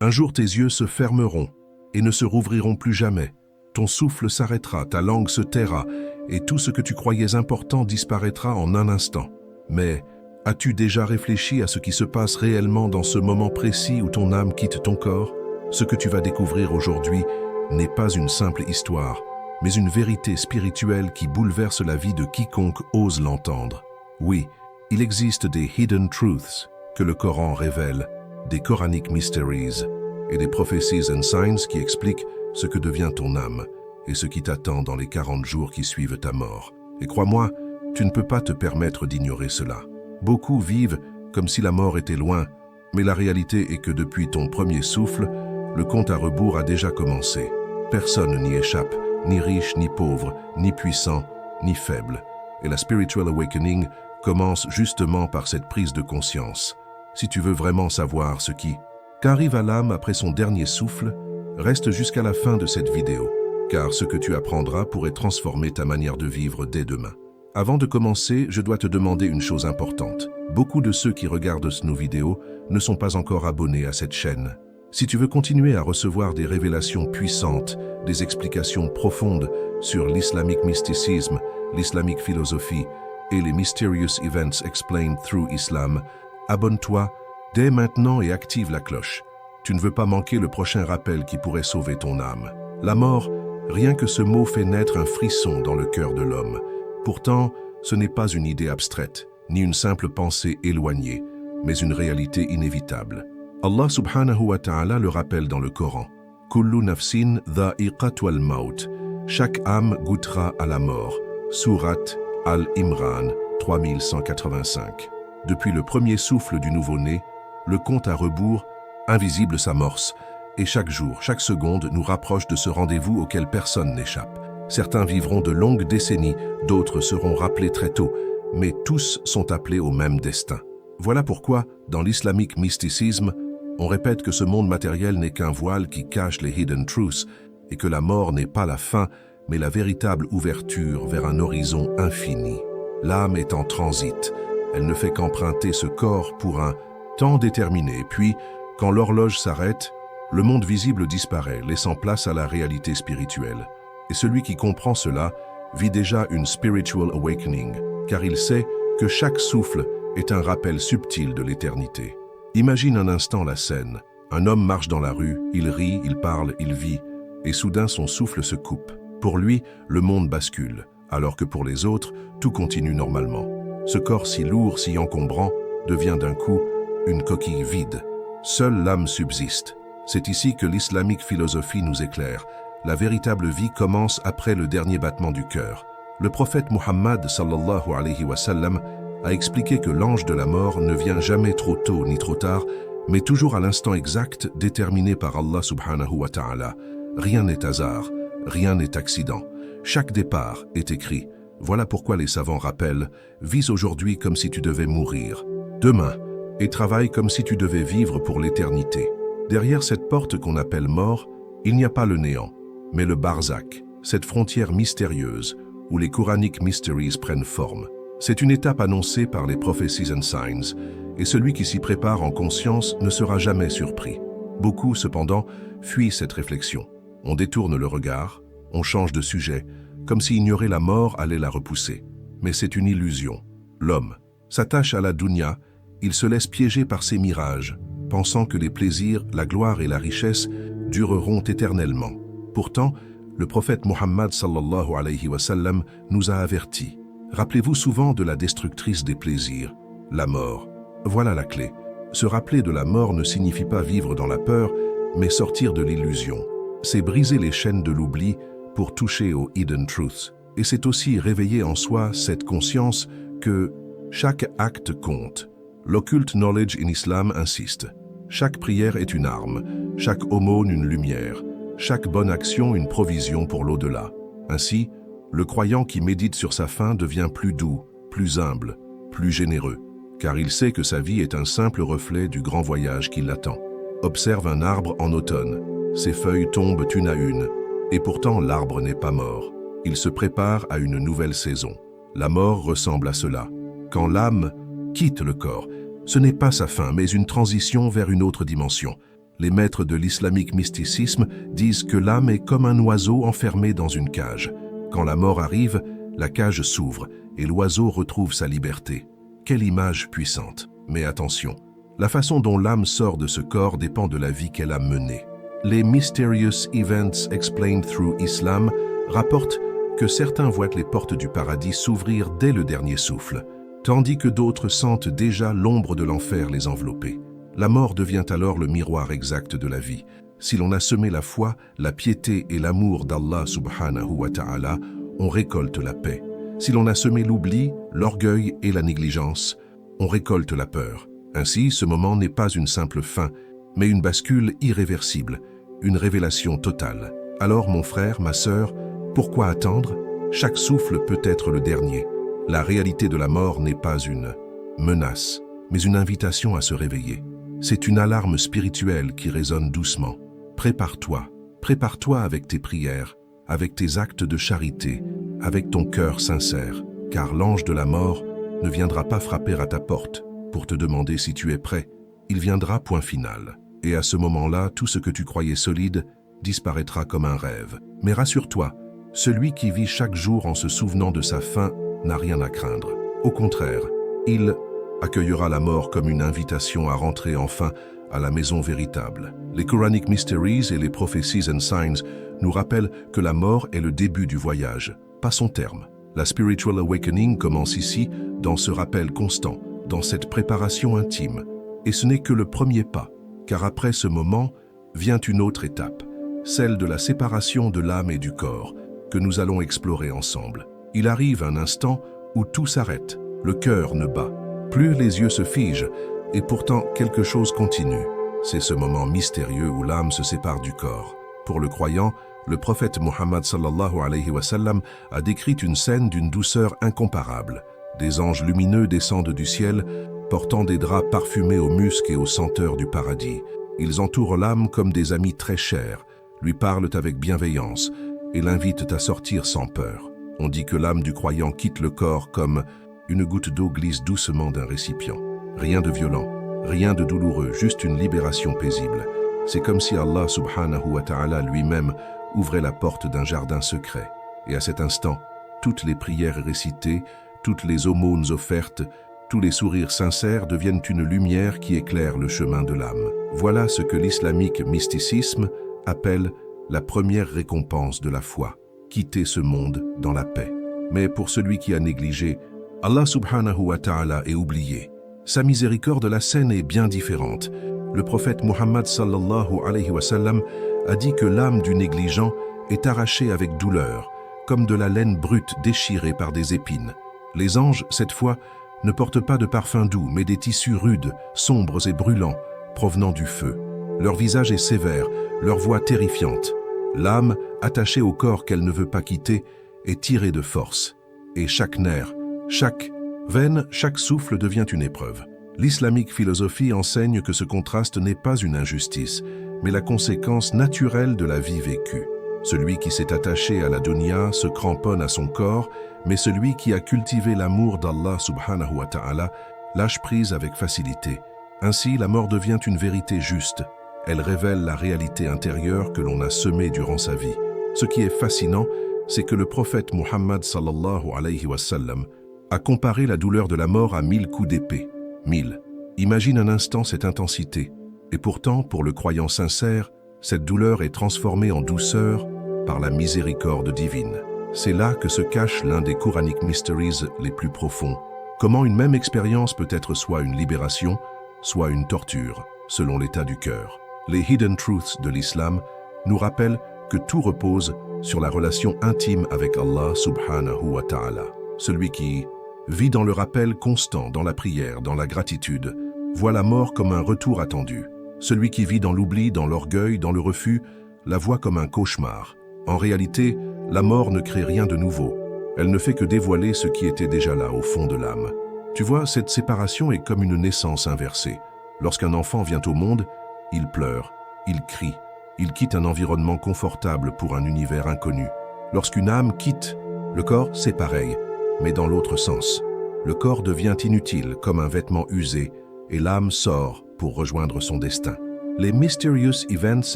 Un jour tes yeux se fermeront et ne se rouvriront plus jamais. Ton souffle s'arrêtera, ta langue se taira, et tout ce que tu croyais important disparaîtra en un instant. Mais as-tu déjà réfléchi à ce qui se passe réellement dans ce moment précis où ton âme quitte ton corps? Ce que tu vas découvrir aujourd'hui n'est pas une simple histoire, mais une vérité spirituelle qui bouleverse la vie de quiconque ose l'entendre. Oui, il existe des hidden truths que le Coran révèle, des Quranic mysteries et des prophecies and signs qui expliquent ce que devient ton âme et ce qui t'attend dans les 40 jours qui suivent ta mort. Et crois-moi, tu ne peux pas te permettre d'ignorer cela. Beaucoup vivent comme si la mort était loin, mais la réalité est que depuis ton premier souffle, le compte à rebours a déjà commencé. Personne n'y échappe, ni riche, ni pauvre, ni puissant, ni faible. Et la spiritual awakening commence justement par cette prise de conscience. Si tu veux vraiment savoir ce qui qu'arrive à l'âme après son dernier souffle, reste jusqu'à la fin de cette vidéo, car ce que tu apprendras pourrait transformer ta manière de vivre dès demain. Avant de commencer, je dois te demander une chose importante. Beaucoup de ceux qui regardent nos vidéos ne sont pas encore abonnés à cette chaîne. Si tu veux continuer à recevoir des révélations puissantes, des explications profondes sur l'islamic mysticisme, l'islamic philosophie et les mysterious events explained through Islam, abonne-toi dès maintenant et active la cloche. Tu ne veux pas manquer le prochain rappel qui pourrait sauver ton âme. La mort, rien que ce mot fait naître un frisson dans le cœur de l'homme. Pourtant, ce n'est pas une idée abstraite, ni une simple pensée éloignée, mais une réalité inévitable. Allah subhanahu wa ta'ala le rappelle dans le Coran. Kullu nafsin dha'iqatul maut. Chaque âme goûtera à la mort. Sourate Al-Imran 3185. Depuis le premier souffle du nouveau-né, le compte à rebours invisible s'amorce, et chaque jour, chaque seconde nous rapproche de ce rendez-vous auquel personne n'échappe. Certains vivront de longues décennies, d'autres seront rappelés très tôt, mais tous sont appelés au même destin. Voilà pourquoi, dans l'islamic mysticisme, on répète que ce monde matériel n'est qu'un voile qui cache les hidden truths et que la mort n'est pas la fin, mais la véritable ouverture vers un horizon infini. L'âme est en transit, elle ne fait qu'emprunter ce corps pour un temps déterminé, puis, quand l'horloge s'arrête, le monde visible disparaît, laissant place à la réalité spirituelle. Et celui qui comprend cela vit déjà une spiritual awakening, car il sait que chaque souffle est un rappel subtil de l'éternité. Imagine un instant la scène. Un homme marche dans la rue, il rit, il parle, il vit, et soudain son souffle se coupe. Pour lui, le monde bascule, alors que pour les autres, tout continue normalement. Ce corps si lourd, si encombrant, devient d'un coup une coquille vide. Seule l'âme subsiste. C'est ici que l'islamique philosophie nous éclaire. La véritable vie commence après le dernier battement du cœur. Le prophète Muhammad sallallahu alayhi wa sallam a expliqué que l'ange de la mort ne vient jamais trop tôt ni trop tard, mais toujours à l'instant exact déterminé par Allah subhanahu wa ta'ala. Rien n'est hasard, rien n'est accident. Chaque départ est écrit. Voilà pourquoi les savants rappellent « Vis aujourd'hui comme si tu devais mourir, demain, et travaille comme si tu devais vivre pour l'éternité. » Derrière cette porte qu'on appelle mort, il n'y a pas le néant, mais le barzakh, cette frontière mystérieuse où les Quranic mysteries prennent forme. C'est une étape annoncée par les prophecies and signs, et celui qui s'y prépare en conscience ne sera jamais surpris. Beaucoup, cependant, fuient cette réflexion. On détourne le regard, on change de sujet, comme si ignorer la mort allait la repousser. Mais c'est une illusion. L'homme s'attache à la dunya, il se laisse piéger par ses mirages, pensant que les plaisirs, la gloire et la richesse dureront éternellement. Pourtant, le prophète Muhammad sallallahu alayhi wa sallam nous a avertis. Rappelez-vous souvent de la destructrice des plaisirs, la mort. Voilà la clé. Se rappeler de la mort ne signifie pas vivre dans la peur, mais sortir de l'illusion. C'est briser les chaînes de l'oubli pour toucher aux hidden truths. Et c'est aussi réveiller en soi cette conscience que chaque acte compte. L'occulte knowledge in Islam insiste. Chaque prière est une arme, chaque aumône une lumière, chaque bonne action une provision pour l'au-delà. Ainsi, le croyant qui médite sur sa fin devient plus doux, plus humble, plus généreux, car il sait que sa vie est un simple reflet du grand voyage qui l'attend. Observe un arbre en automne. Ses feuilles tombent une à une, et pourtant l'arbre n'est pas mort. Il se prépare à une nouvelle saison. La mort ressemble à cela. Quand l'âme quitte le corps, ce n'est pas sa fin, mais une transition vers une autre dimension. Les maîtres de l'islamique mysticisme disent que l'âme est comme un oiseau enfermé dans une cage. Quand la mort arrive, la cage s'ouvre et l'oiseau retrouve sa liberté. Quelle image puissante! Mais attention, la façon dont l'âme sort de ce corps dépend de la vie qu'elle a menée. Les Mysterious Events Explained Through Islam rapportent que certains voient les portes du paradis s'ouvrir dès le dernier souffle, tandis que d'autres sentent déjà l'ombre de l'enfer les envelopper. La mort devient alors le miroir exact de la vie. Si l'on a semé la foi, la piété et l'amour d'Allah subhanahu wa ta'ala, on récolte la paix. Si l'on a semé l'oubli, l'orgueil et la négligence, on récolte la peur. Ainsi, ce moment n'est pas une simple fin, mais une bascule irréversible, une révélation totale. Alors, mon frère, ma sœur, pourquoi attendre? Chaque souffle peut être le dernier. La réalité de la mort n'est pas une menace, mais une invitation à se réveiller. C'est une alarme spirituelle qui résonne doucement. Prépare-toi avec tes prières, avec tes actes de charité, avec ton cœur sincère, car l'ange de la mort ne viendra pas frapper à ta porte pour te demander si tu es prêt. Il viendra, point final. Et à ce moment-là, tout ce que tu croyais solide disparaîtra comme un rêve. Mais rassure-toi, celui qui vit chaque jour en se souvenant de sa fin n'a rien à craindre. Au contraire, il accueillera la mort comme une invitation à rentrer enfin à la maison véritable. Les Quranic Mysteries et les Prophecies and Signs nous rappellent que la mort est le début du voyage, pas son terme. La Spiritual Awakening commence ici, dans ce rappel constant, dans cette préparation intime. Et ce n'est que le premier pas, car après ce moment vient une autre étape, celle de la séparation de l'âme et du corps, que nous allons explorer ensemble. Il arrive un instant où tout s'arrête, le cœur ne bat, plus les yeux se figent, et pourtant quelque chose continue. C'est ce moment mystérieux où l'âme se sépare du corps. Pour le croyant, le prophète Muhammad sallallahu alayhi wa sallam a décrit une scène d'une douceur incomparable. Des anges lumineux descendent du ciel, portant des draps parfumés au musc et aux senteurs du paradis. Ils entourent l'âme comme des amis très chers, lui parlent avec bienveillance et l'invitent à sortir sans peur. On dit que l'âme du croyant quitte le corps comme une goutte d'eau glisse doucement d'un récipient. Rien de violent, rien de douloureux, juste une libération paisible. C'est comme si Allah subhanahu wa ta'ala lui-même ouvrait la porte d'un jardin secret. Et à cet instant, toutes les prières récitées, toutes les aumônes offertes, tous les sourires sincères deviennent une lumière qui éclaire le chemin de l'âme. Voilà ce que l'islamique mysticisme appelle la première récompense de la foi, quitter ce monde dans la paix. Mais pour celui qui a négligé, Allah subhanahu wa ta'ala est oublié. Sa miséricorde, la scène est bien différente. Le prophète Muhammad sallallahu alayhi wa sallam a dit que l'âme du négligent est arrachée avec douleur, comme de la laine brute déchirée par des épines. Les anges, cette fois, ne portent pas de parfum doux, mais des tissus rudes, sombres et brûlants, provenant du feu. Leur visage est sévère, leur voix terrifiante. L'âme, attachée au corps qu'elle ne veut pas quitter, est tirée de force. Et chaque nerf, chaque veine, chaque souffle devient une épreuve. L'islamique philosophie enseigne que ce contraste n'est pas une injustice, mais la conséquence naturelle de la vie vécue. Celui qui s'est attaché à la dunya se cramponne à son corps, mais celui qui a cultivé l'amour d'Allah subhanahu wa ta'ala lâche prise avec facilité. Ainsi, la mort devient une vérité juste. Elle révèle la réalité intérieure que l'on a semée durant sa vie. Ce qui est fascinant, c'est que le prophète Muhammad sallallahu alayhi wa sallam a comparé la douleur de la mort à 1000 coups d'épée. 1000. Imagine un instant cette intensité. Et pourtant, pour le croyant sincère, cette douleur est transformée en douceur par la miséricorde divine. C'est là que se cache l'un des Quranic Mysteries les plus profonds. Comment une même expérience peut être soit une libération, soit une torture, selon l'état du cœur. Les Hidden Truths de l'islam nous rappellent que tout repose sur la relation intime avec Allah subhanahu wa ta'ala. Celui qui vit dans le rappel constant, dans la prière, dans la gratitude, voit la mort comme un retour attendu. Celui qui vit dans l'oubli, dans l'orgueil, dans le refus, la voit comme un cauchemar. En réalité, la mort ne crée rien de nouveau. Elle ne fait que dévoiler ce qui était déjà là, au fond de l'âme. Tu vois, cette séparation est comme une naissance inversée. Lorsqu'un enfant vient au monde, il pleure, il crie, il quitte un environnement confortable pour un univers inconnu. Lorsqu'une âme quitte le corps, c'est pareil, mais dans l'autre sens. Le corps devient inutile, comme un vêtement usé, et l'âme sort pour rejoindre son destin. Les Mysterious Events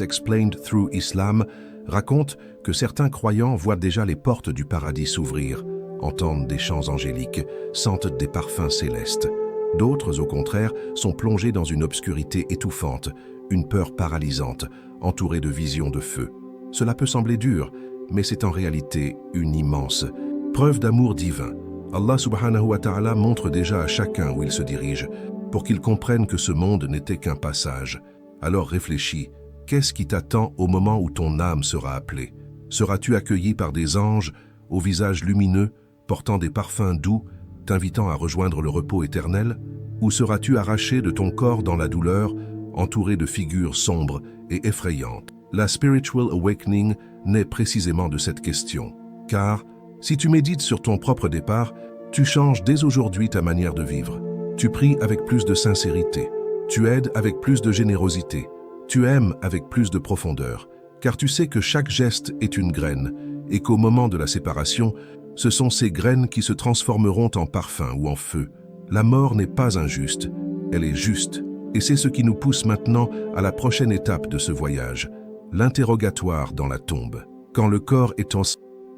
Explained Through Islam racontent que certains croyants voient déjà les portes du paradis s'ouvrir, entendent des chants angéliques, sentent des parfums célestes. D'autres, au contraire, sont plongés dans une obscurité étouffante, une peur paralysante, entourée de visions de feu. Cela peut sembler dur, mais c'est en réalité une immense preuve d'amour divin. Allah subhanahu wa ta'ala montre déjà à chacun où il se dirige, pour qu'il comprenne que ce monde n'était qu'un passage. Alors réfléchis, qu'est-ce qui t'attend au moment où ton âme sera appelée? Seras-tu accueilli par des anges, au visage lumineux, portant des parfums doux, t'invitant à rejoindre le repos éternel? Ou seras-tu arraché de ton corps dans la douleur, entouré de figures sombres et effrayantes? La Spiritual Awakening naît précisément de cette question. Car, si tu médites sur ton propre départ, tu changes dès aujourd'hui ta manière de vivre. Tu pries avec plus de sincérité. Tu aides avec plus de générosité. Tu aimes avec plus de profondeur. Car tu sais que chaque geste est une graine et qu'au moment de la séparation, ce sont ces graines qui se transformeront en parfum ou en feu. La mort n'est pas injuste, elle est juste. Et c'est ce qui nous pousse maintenant à la prochaine étape de ce voyage, l'interrogatoire dans la tombe. Quand le corps est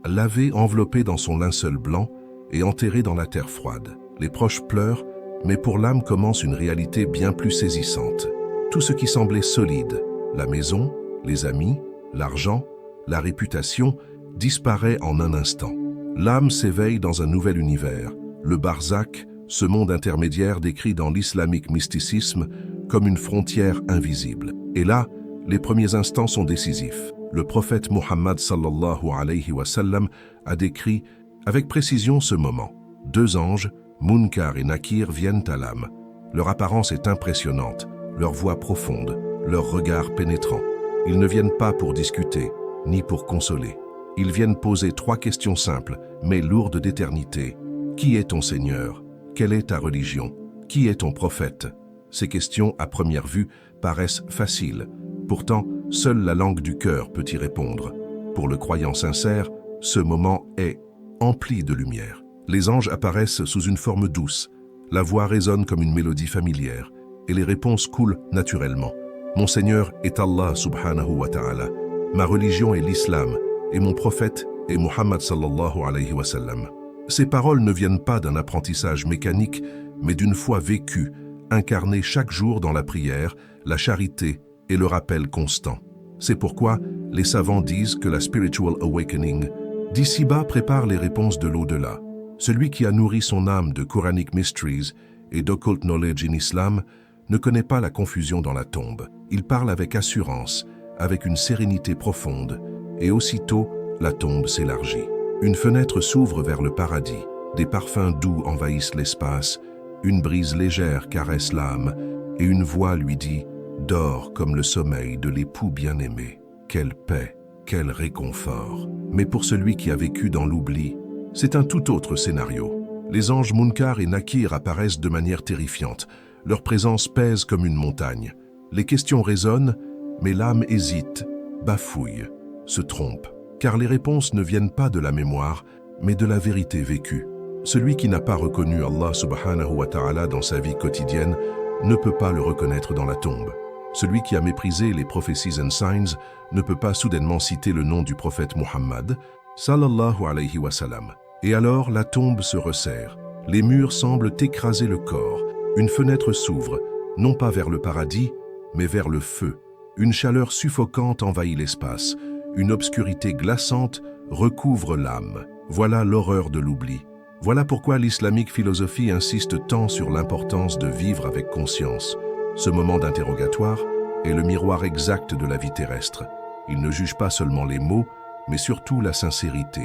lavé, enveloppé dans son linceul blanc et enterré dans la terre froide. Les proches pleurent, mais pour l'âme commence une réalité bien plus saisissante. Tout ce qui semblait solide, la maison, les amis, l'argent, la réputation, disparaît en un instant. L'âme s'éveille dans un nouvel univers, le barzakh, ce monde intermédiaire décrit dans l'islamique mysticisme comme une frontière invisible. Et là, les premiers instants sont décisifs. Le prophète Muhammad sallallahu alayhi wa sallam a décrit avec précision ce moment. Deux anges, Munkar et Nakir, viennent à l'âme. Leur apparence est impressionnante, leur voix profonde, leur regard pénétrant. Ils ne viennent pas pour discuter, ni pour consoler. Ils viennent poser trois questions simples, mais lourdes d'éternité. Qui est ton Seigneur? Quelle est ta religion? Qui est ton prophète? Ces questions, à première vue, paraissent faciles. Pourtant, seule la langue du cœur peut y répondre. Pour le croyant sincère, ce moment est empli de lumière. Les anges apparaissent sous une forme douce. La voix résonne comme une mélodie familière, et les réponses coulent naturellement. Mon Seigneur est Allah subhanahu wa ta'ala. Ma religion est l'islam, et mon prophète est Muhammad sallallahu alayhi wa sallam. Ces paroles ne viennent pas d'un apprentissage mécanique, mais d'une foi vécue, incarnée chaque jour dans la prière, la charité et le rappel constant. C'est pourquoi les savants disent que la Spiritual Awakening d'ici-bas prépare les réponses de l'au-delà. Celui qui a nourri son âme de Quranic Mysteries et d'Occult Knowledge in Islam ne connaît pas la confusion dans la tombe. Il parle avec assurance, avec une sérénité profonde, et aussitôt, la tombe s'élargit. Une fenêtre s'ouvre vers le paradis, des parfums doux envahissent l'espace, une brise légère caresse l'âme, et une voix lui dit « Dors comme le sommeil de l'époux bien-aimé. Quelle paix, quel réconfort !» Mais pour celui qui a vécu dans l'oubli, c'est un tout autre scénario. Les anges Munkar et Nakir apparaissent de manière terrifiante. Leur présence pèse comme une montagne. Les questions résonnent, mais l'âme hésite, bafouille, se trompe. Car les réponses ne viennent pas de la mémoire, mais de la vérité vécue. Celui qui n'a pas reconnu Allah subhanahu wa ta'ala dans sa vie quotidienne ne peut pas le reconnaître dans la tombe. Celui qui a méprisé les prophéties and signs ne peut pas soudainement citer le nom du prophète Muhammad, sallallahu alayhi wa sallam. Et alors la tombe se resserre. Les murs semblent écraser le corps. Une fenêtre s'ouvre, non pas vers le paradis, mais vers le feu. Une chaleur suffocante envahit l'espace. Une obscurité glaçante recouvre l'âme. Voilà l'horreur de l'oubli. Voilà pourquoi l'islamique philosophie insiste tant sur l'importance de vivre avec conscience. Ce moment d'interrogatoire est le miroir exact de la vie terrestre. Il ne juge pas seulement les mots, mais surtout la sincérité.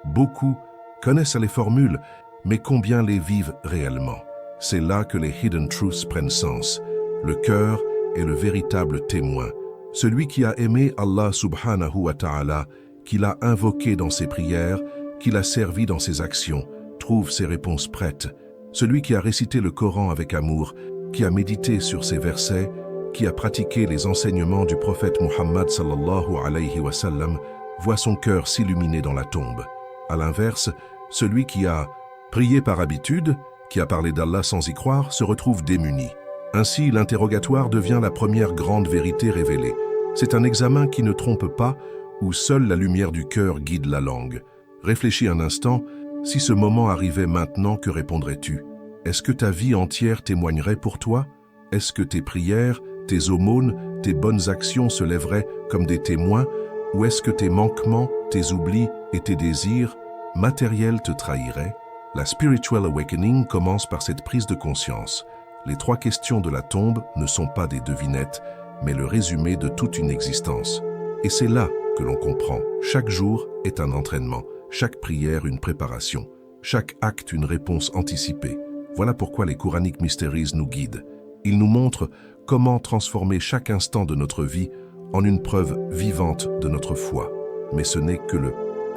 Beaucoup connaissent les formules, mais combien les vivent réellement? C'est là que les hidden truths prennent sens. Le cœur est le véritable témoin. Celui qui a aimé Allah subhanahu wa ta'ala, qui l'a invoqué dans ses prières, qui l'a servi dans ses actions, trouve ses réponses prêtes. Celui qui a récité le Coran avec amour, qui a médité sur ses versets, qui a pratiqué les enseignements du prophète Muhammad sallallahu alayhi wa sallam, voit son cœur s'illuminer dans la tombe. À l'inverse, celui qui a prié par habitude, qui a parlé d'Allah sans y croire, se retrouve démuni. Ainsi, l'interrogatoire devient la première grande vérité révélée. C'est un examen qui ne trompe pas, où seule la lumière du cœur guide la langue. Réfléchis un instant, si ce moment arrivait maintenant, que répondrais-tu? Est-ce que ta vie entière témoignerait pour toi? Est-ce que tes prières, tes aumônes, tes bonnes actions se lèveraient comme des témoins? Ou est-ce que tes manquements, tes oublis et tes désirs matériels te trahiraient? La Spiritual Awakening commence par cette prise de conscience. Les 3 questions de la tombe ne sont pas des devinettes, mais le résumé de toute une existence. Et c'est là que l'on comprend. Chaque jour est un entraînement, chaque prière une préparation, chaque acte une réponse anticipée. Voilà pourquoi les Quranic Mysteries nous guident. Ils nous montrent comment transformer chaque instant de notre vie en une preuve vivante de notre foi. Mais ce n'est que le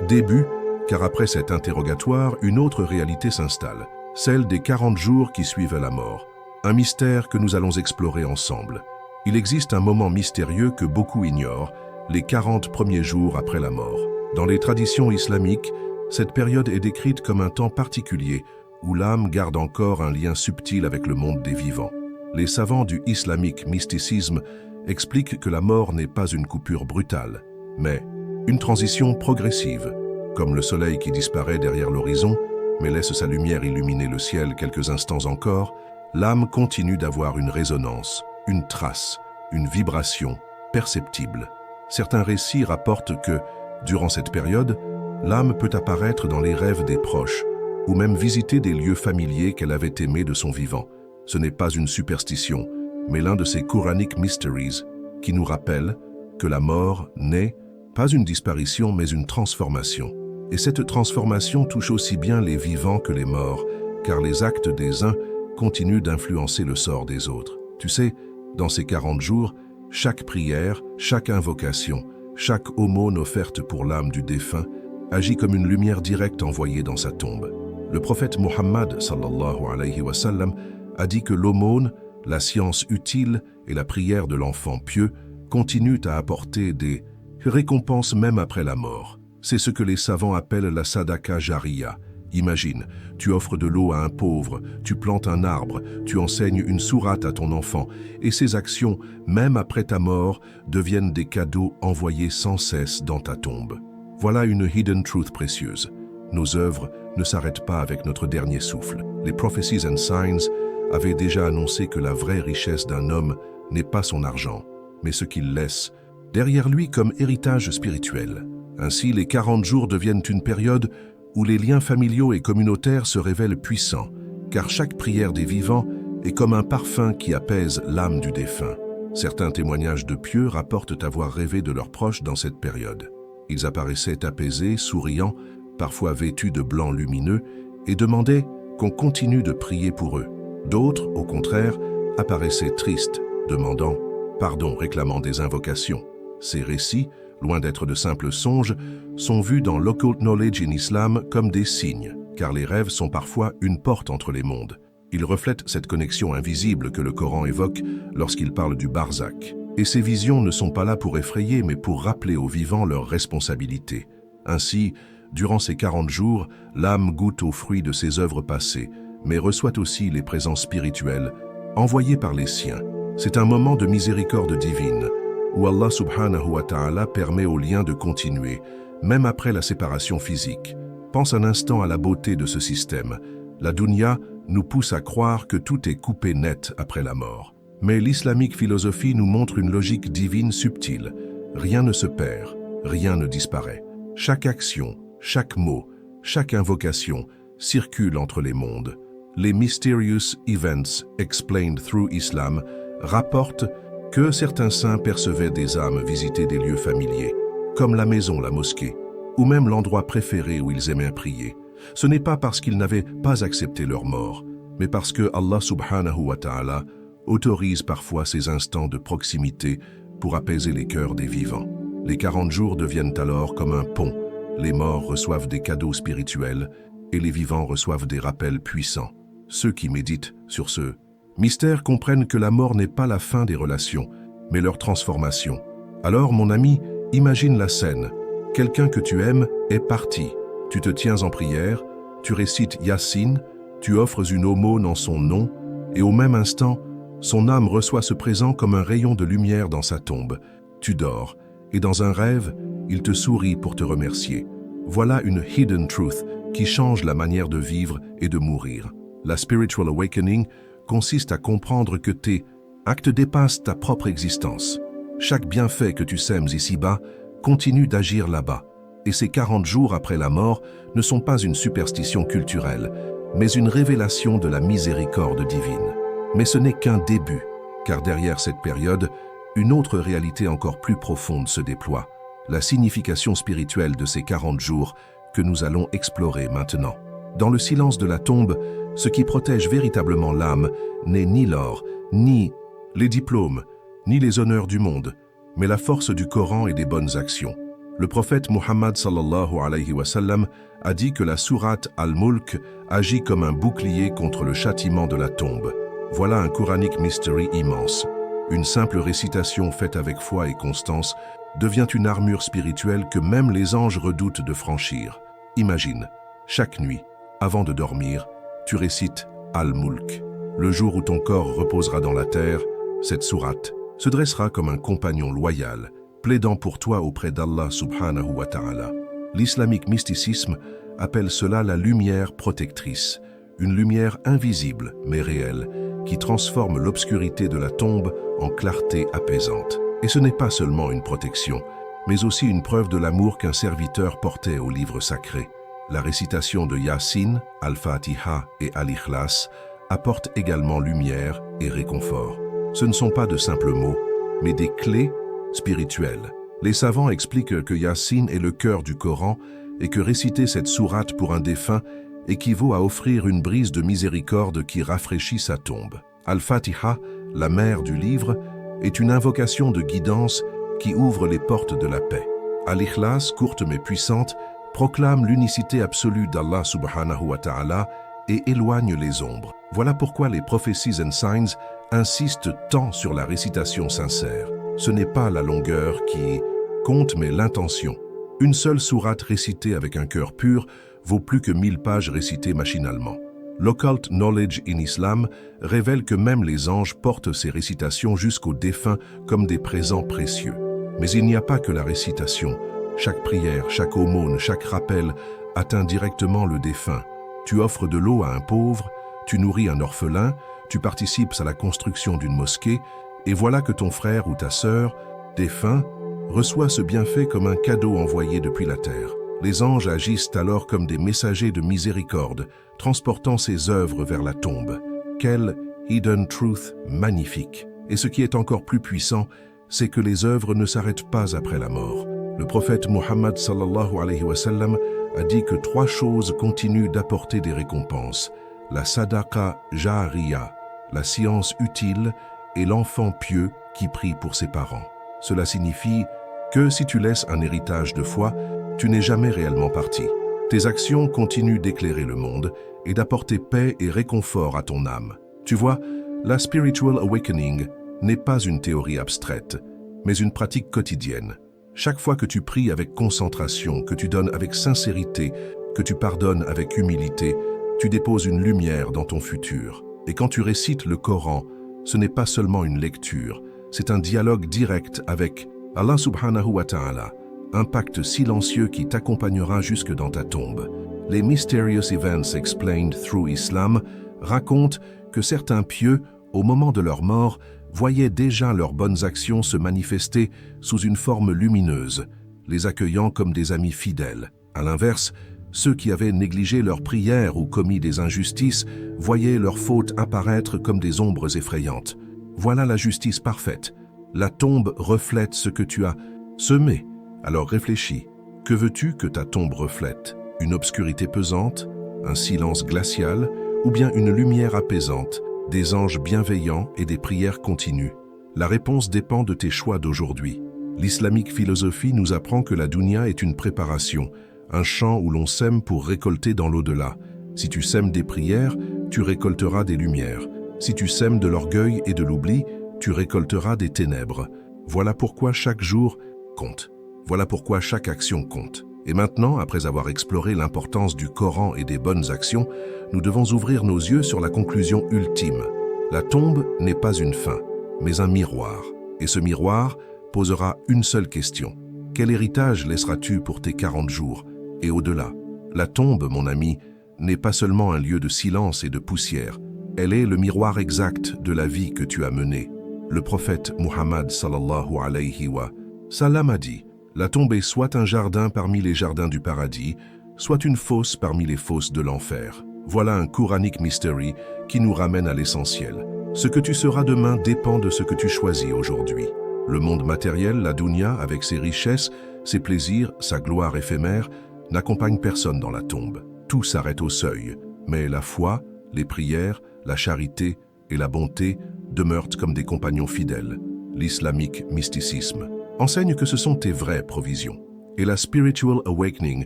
début, car après cet interrogatoire, une autre réalité s'installe, celle des 40 jours qui suivent la mort. Un mystère que nous allons explorer ensemble. Il existe un moment mystérieux que beaucoup ignorent, les 40 premiers jours après la mort. Dans les traditions islamiques, cette période est décrite comme un temps particulier où l'âme garde encore un lien subtil avec le monde des vivants. Les savants du islamique mysticisme expliquent que la mort n'est pas une coupure brutale, mais une transition progressive, comme le soleil qui disparaît derrière l'horizon, mais laisse sa lumière illuminer le ciel quelques instants encore. L'âme continue d'avoir une résonance, une trace, une vibration perceptible. Certains récits rapportent que, durant cette période, l'âme peut apparaître dans les rêves des proches ou même visiter des lieux familiers qu'elle avait aimés de son vivant. Ce n'est pas une superstition, mais l'un de ces Quranic Mysteries qui nous rappelle que la mort n'est pas une disparition mais une transformation. Et cette transformation touche aussi bien les vivants que les morts, car les actes des uns continue d'influencer le sort des autres. Tu sais, dans ces 40 jours, chaque prière, chaque invocation, chaque aumône offerte pour l'âme du défunt agit comme une lumière directe envoyée dans sa tombe. Le prophète Muhammad sallallahu alayhi wa sallam a dit que l'aumône, la science utile et la prière de l'enfant pieux continuent à apporter des récompenses même après la mort. C'est ce que les savants appellent la sadaqa jariya. Imagine, tu offres de l'eau à un pauvre, tu plantes un arbre, tu enseignes une sourate à ton enfant, et ces actions, même après ta mort, deviennent des cadeaux envoyés sans cesse dans ta tombe. Voilà une hidden truth précieuse. Nos œuvres ne s'arrêtent pas avec notre dernier souffle. Les Prophecies and Signs avaient déjà annoncé que la vraie richesse d'un homme n'est pas son argent, mais ce qu'il laisse derrière lui comme héritage spirituel. Ainsi, les 40 jours deviennent une période où les liens familiaux et communautaires se révèlent puissants, car chaque prière des vivants est comme un parfum qui apaise l'âme du défunt. Certains témoignages de pieux rapportent avoir rêvé de leurs proches dans cette période. Ils apparaissaient apaisés, souriants, parfois vêtus de blanc lumineux, et demandaient qu'on continue de prier pour eux. D'autres, au contraire, apparaissaient tristes, demandant pardon, réclamant des invocations. Ces récits, loin d'être de simples songes, sont vus dans l'occult knowledge in Islam comme des signes, car les rêves sont parfois une porte entre les mondes. Ils reflètent cette connexion invisible que le Coran évoque lorsqu'il parle du barzakh. Et ces visions ne sont pas là pour effrayer, mais pour rappeler aux vivants leurs responsabilités. Ainsi, durant ces 40 jours, l'âme goûte aux fruits de ses œuvres passées, mais reçoit aussi les présences spirituelles envoyées par les siens. C'est un moment de miséricorde divine, où Allah subhanahu wa ta'ala permet au lien de continuer, même après la séparation physique. Pense un instant à la beauté de ce système. La dunya nous pousse à croire que tout est coupé net après la mort. Mais l'islamique philosophie nous montre une logique divine subtile. Rien ne se perd, rien ne disparaît. Chaque action, chaque mot, chaque invocation circule entre les mondes. Les Mysterious Events Explained Through Islam rapportent que certains saints percevaient des âmes visiter des lieux familiers, comme la maison, la mosquée, ou même l'endroit préféré où ils aimaient prier. Ce n'est pas parce qu'ils n'avaient pas accepté leur mort, mais parce que Allah subhanahu wa ta'ala autorise parfois ces instants de proximité pour apaiser les cœurs des vivants. Les 40 jours deviennent alors comme un pont. Les morts reçoivent des cadeaux spirituels et les vivants reçoivent des rappels puissants. Ceux qui méditent sur ce mystère comprennent que la mort n'est pas la fin des relations, mais leur transformation. Alors, mon ami, imagine la scène. Quelqu'un que tu aimes est parti. Tu te tiens en prière, tu récites Yassine, tu offres une aumône en son nom, et au même instant, Son âme reçoit ce présent comme un rayon de lumière dans sa tombe. Tu dors, et dans un rêve, il te sourit pour te remercier. Voilà une hidden truth qui change la manière de vivre et de mourir. La spiritual awakening consiste à comprendre que tes actes dépassent ta propre existence. Chaque bienfait que tu sèmes ici-bas continue d'agir là-bas. Et ces 40 jours après la mort ne sont pas une superstition culturelle, mais une révélation de la miséricorde divine. Mais ce n'est qu'un début, car derrière cette période, une autre réalité encore plus profonde se déploie, la signification spirituelle de ces 40 jours que nous allons explorer maintenant. Dans le silence de la tombe, ce qui protège véritablement l'âme n'est ni l'or, ni les diplômes, ni les honneurs du monde, mais la force du Coran et des bonnes actions. Le prophète Muhammad sallallahu alayhi wa sallam a dit que la sourate Al-Mulk agit comme un bouclier contre le châtiment de la tombe. Voilà un Quranic mystery immense. Une simple récitation faite avec foi et constance devient une armure spirituelle que même les anges redoutent de franchir. Imagine, chaque nuit, avant de dormir, tu récites Al-Mulk. Le jour où ton corps reposera dans la terre, cette sourate se dressera comme un compagnon loyal, plaidant pour toi auprès d'Allah subhanahu wa ta'ala. L'islamique mysticisme appelle cela la lumière protectrice, une lumière invisible mais réelle, qui transforme l'obscurité de la tombe en clarté apaisante. Et ce n'est pas seulement une protection, mais aussi une preuve de l'amour qu'un serviteur portait au livre sacré. La récitation de Yasin, Al-Fatiha et Al-Ikhlas apporte également lumière et réconfort. Ce ne sont pas de simples mots, mais des clés spirituelles. Les savants expliquent que Yasin est le cœur du Coran et que réciter cette sourate pour un défunt équivaut à offrir une brise de miséricorde qui rafraîchit sa tombe. Al-Fatiha, la mère du livre, est une invocation de guidance qui ouvre les portes de la paix. Al-Ikhlas, courte mais puissante, proclame l'unicité absolue d'Allah subhanahu wa ta'ala et éloigne les ombres. Voilà pourquoi les Prophecies and Signs insistent tant sur la récitation sincère. Ce n'est pas la longueur qui compte, mais l'intention. Une seule sourate récitée avec un cœur pur vaut plus que 1000 pages récitées machinalement. L'occult knowledge in Islam révèle que même les anges portent ces récitations jusqu'aux défunts comme des présents précieux. Mais il n'y a pas que la récitation. Chaque prière, chaque aumône, chaque rappel atteint directement le défunt. Tu offres de l'eau à un pauvre, tu nourris un orphelin, tu participes à la construction d'une mosquée, et voilà que ton frère ou ta sœur, défunt, reçoit ce bienfait comme un cadeau envoyé depuis la terre. Les anges agissent alors comme des messagers de miséricorde, transportant ces œuvres vers la tombe. Quelle hidden truth magnifique! Et ce qui est encore plus puissant, c'est que les œuvres ne s'arrêtent pas après la mort. Le prophète Muhammad sallallahu alayhi wa sallam a dit que 3 choses continuent d'apporter des récompenses: la sadaqa jariya, la science utile et l'enfant pieux qui prie pour ses parents. Cela signifie que si tu laisses un héritage de foi, tu n'es jamais réellement parti. Tes actions continuent d'éclairer le monde et d'apporter paix et réconfort à ton âme. Tu vois, la spiritual awakening n'est pas une théorie abstraite, mais une pratique quotidienne. Chaque fois que tu pries avec concentration, que tu donnes avec sincérité, que tu pardonnes avec humilité, tu déposes une lumière dans ton futur. Et quand tu récites le Coran, ce n'est pas seulement une lecture, c'est un dialogue direct avec Allah subhanahu wa ta'ala, un pacte silencieux qui t'accompagnera jusque dans ta tombe. Les Mysterious Events Explained Through Islam racontent que certains pieux, au moment de leur mort, voyaient déjà leurs bonnes actions se manifester sous une forme lumineuse, les accueillant comme des amis fidèles. À l'inverse, ceux qui avaient négligé leurs prières ou commis des injustices voyaient leurs fautes apparaître comme des ombres effrayantes. Voilà la justice parfaite. La tombe reflète ce que tu as semé. Alors réfléchis. Que veux-tu que ta tombe reflète? Une obscurité pesante? Un silence glacial? Ou bien une lumière apaisante? Des anges bienveillants et des prières continues? La réponse dépend de tes choix d'aujourd'hui. L'islamique philosophie nous apprend que la dunya est une préparation, un champ où l'on sème pour récolter dans l'au-delà. Si tu sèmes des prières, tu récolteras des lumières. Si tu sèmes de l'orgueil et de l'oubli, tu récolteras des ténèbres. Voilà pourquoi chaque jour compte. Voilà pourquoi chaque action compte. Et maintenant, après avoir exploré l'importance du Coran et des bonnes actions, nous devons ouvrir nos yeux sur la conclusion ultime. La tombe n'est pas une fin, mais un miroir. Et ce miroir posera une seule question. Quel héritage laisseras-tu pour tes 40 jours et au-delà? La tombe, mon ami, n'est pas seulement un lieu de silence et de poussière. Elle est le miroir exact de la vie que tu as menée. Le prophète Muhammad sallallahu alayhi wa sallam a dit: la tombe est soit un jardin parmi les jardins du paradis, soit une fosse parmi les fosses de l'enfer. Voilà un Quranic mystery qui nous ramène à l'essentiel. Ce que tu seras demain dépend de ce que tu choisis aujourd'hui. Le monde matériel, la dunya, avec ses richesses, ses plaisirs, sa gloire éphémère, n'accompagne personne dans la tombe. Tout s'arrête au seuil. Mais la foi, les prières, la charité et la bonté demeurent comme des compagnons fidèles. L'islamique mysticisme enseigne que ce sont tes vraies provisions. Et la spiritual awakening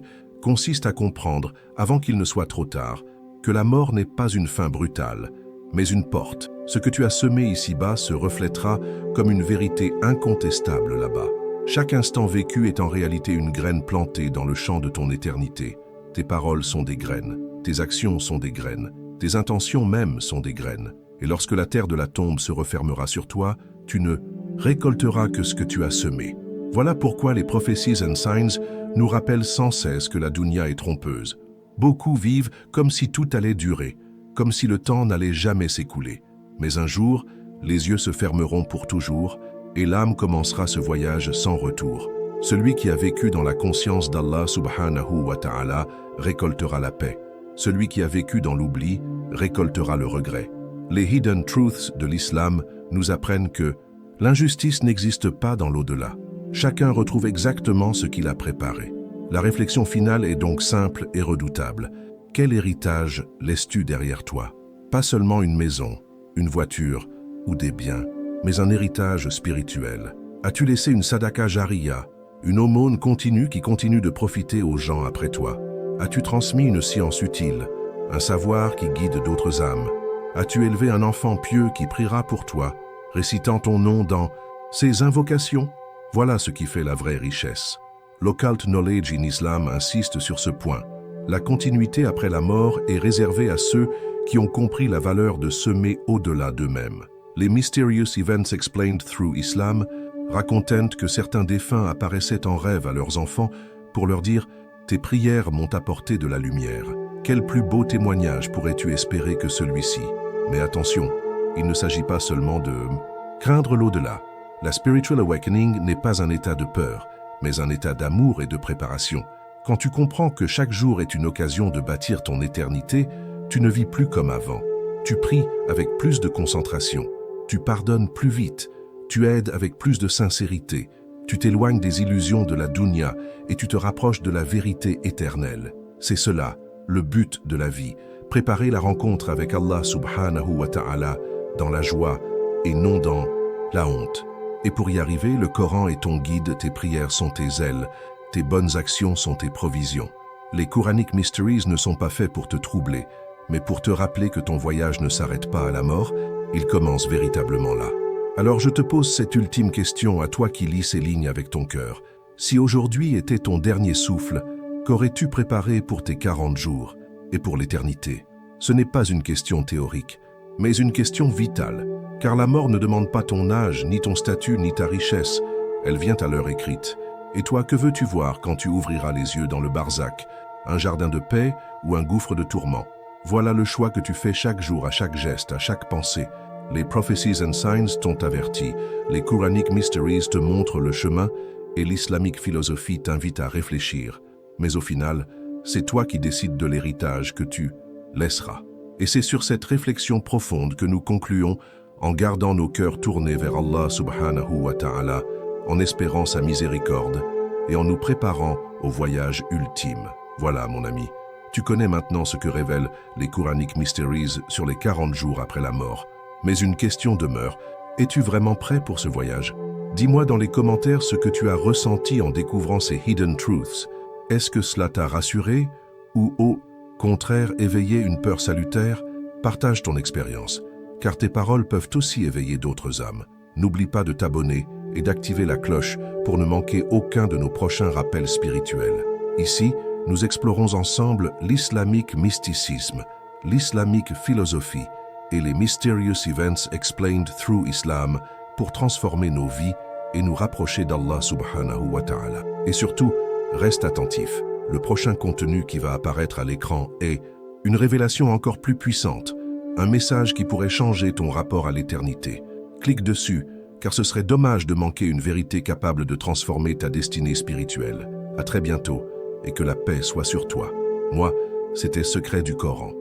consiste à comprendre, avant qu'il ne soit trop tard, que la mort n'est pas une fin brutale, mais une porte. Ce que tu as semé ici-bas se reflètera comme une vérité incontestable là-bas. Chaque instant vécu est en réalité une graine plantée dans le champ de ton éternité. Tes paroles sont des graines, tes actions sont des graines, tes intentions même sont des graines. Et lorsque la terre de la tombe se refermera sur toi, tu ne récolteras que ce que tu as semé. Voilà pourquoi les prophecies and signs nous rappellent sans cesse que la dunya est trompeuse. Beaucoup vivent comme si tout allait durer, comme si le temps n'allait jamais s'écouler. Mais un jour, les yeux se fermeront pour toujours et l'âme commencera ce voyage sans retour. Celui qui a vécu dans la conscience d'Allah subhanahu wa ta'ala récoltera la paix. Celui qui a vécu dans l'oubli récoltera le regret. Les hidden truths de l'islam nous apprennent que l'injustice n'existe pas dans l'au-delà. Chacun retrouve exactement ce qu'il a préparé. La réflexion finale est donc simple et redoutable. Quel héritage laisses-tu derrière toi? Pas seulement une maison, une voiture ou des biens, mais un héritage spirituel. As-tu laissé une sadaka jariya, une aumône continue qui continue de profiter aux gens après toi? As-tu transmis une science utile, un savoir qui guide d'autres âmes? As-tu élevé un enfant pieux qui priera pour toi, récitant ton nom dans ses invocations? Voilà ce qui fait la vraie richesse. L'occult knowledge in Islam insiste sur ce point. La continuité après la mort est réservée à ceux qui ont compris la valeur de semer au-delà d'eux-mêmes. Les Mysterious Events Explained Through Islam racontent que certains défunts apparaissaient en rêve à leurs enfants pour leur dire « Tes prières m'ont apporté de la lumière ». Quel plus beau témoignage pourrais-tu espérer que celui-ci? Mais attention, il ne s'agit pas seulement de craindre l'au-delà. La spiritual awakening n'est pas un état de peur, mais un état d'amour et de préparation. Quand tu comprends que chaque jour est une occasion de bâtir ton éternité, tu ne vis plus comme avant. Tu pries avec plus de concentration, tu pardonnes plus vite, tu aides avec plus de sincérité, tu t'éloignes des illusions de la dunya et tu te rapproches de la vérité éternelle. C'est cela, le but de la vie, préparer la rencontre avec Allah subhanahu wa ta'ala dans la joie et non dans la honte. Et pour y arriver, le Coran est ton guide, tes prières sont tes ailes, tes bonnes actions sont tes provisions. Les Quranic Mysteries ne sont pas faits pour te troubler, mais pour te rappeler que ton voyage ne s'arrête pas à la mort, il commence véritablement là. Alors je te pose cette ultime question à toi qui lis ces lignes avec ton cœur. Si aujourd'hui était ton dernier souffle, qu'aurais-tu préparé pour tes 40 jours et pour l'éternité? Ce n'est pas une question théorique, mais une question vitale. Car la mort ne demande pas ton âge, ni ton statut, ni ta richesse. Elle vient à l'heure écrite. Et toi, que veux-tu voir quand tu ouvriras les yeux dans le barzakh? Un jardin de paix ou un gouffre de tourment? Voilà le choix que tu fais chaque jour, à chaque geste, à chaque pensée. Les Prophecies and Signs t'ont averti, les Quranic Mysteries te montrent le chemin et l'islamique philosophie t'invite à réfléchir. Mais au final, c'est toi qui décides de l'héritage que tu laisseras. Et c'est sur cette réflexion profonde que nous concluons en gardant nos cœurs tournés vers Allah subhanahu wa ta'ala, en espérant sa miséricorde et en nous préparant au voyage ultime. Voilà, mon ami, tu connais maintenant ce que révèlent les Quranic Mysteries sur les 40 jours après la mort. Mais une question demeure, es-tu vraiment prêt pour ce voyage? Dis-moi dans les commentaires ce que tu as ressenti en découvrant ces hidden truths. Est-ce que cela t'a rassuré ou au contraire éveillé une peur salutaire? Partage ton expérience, car tes paroles peuvent aussi éveiller d'autres âmes. N'oublie pas de t'abonner et d'activer la cloche pour ne manquer aucun de nos prochains rappels spirituels. Ici, nous explorons ensemble l'islamique mysticisme, l'islamique philosophie et les Mysterious Events Explained Through Islam pour transformer nos vies et nous rapprocher d'Allah subhanahu wa ta'ala. Et surtout, reste attentif. Le prochain contenu qui va apparaître à l'écran est une révélation encore plus puissante, un message qui pourrait changer ton rapport à l'éternité. Clique dessus, car ce serait dommage de manquer une vérité capable de transformer ta destinée spirituelle. À très bientôt, et que la paix soit sur toi. Moi, c'était Secret du Coran.